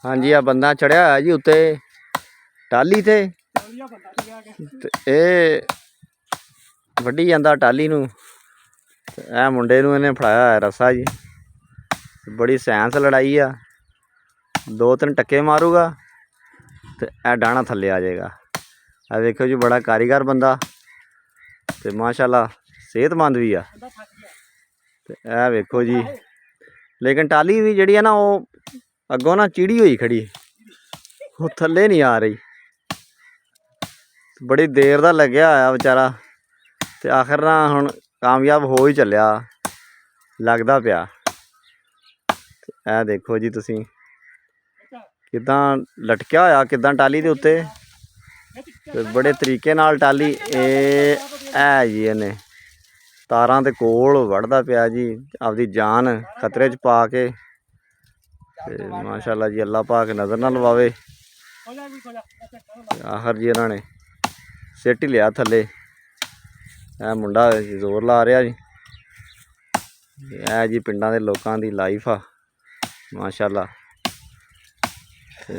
हाँ जी आ बंदा चढ़िया है जी उत्ते टाली ते वड्डी जांदा टाली नूं। ए मुंडे नूं इहने फड़ाया है रस्सा जी। बड़ी सैंस लड़ाई आ। 2-3 टक्के मारूगा तो ए डाहना थल्ले आ जाएगा। आ देखो जी बड़ा कारीगर बंदा ते माशाअल्लाह सेहतमंद भी आ। ते ए वेखो जी लेकिन टाली भी जिहड़ी है ना वो अगों ना चिड़ी हुई खड़ी, वो थल्ले नहीं आ रही। बड़ी देर दा लग्या होया बेचारा ते आखिर ना हुण कामयाब हो ही चलिया लगदा पिया। ए देखो जी तुसीं किदां लटकिया होया किदां टाली दे उत्ते ते बड़े तरीके नाल टाली है जी। इहने तारां दे कोल वढ़दा पिया जी आपदी जान खतरे च पा के। ते माशाअल्लाह जी अल्लाह पाक नज़र ना लवावे। आखिर जी इन्होंने सिट ही लिया थल्ले। ए मुंडा जोर ला रहा जी। ए जी पिंडां दे लोकां दी लाइफ आ माशाअल्लाह। ते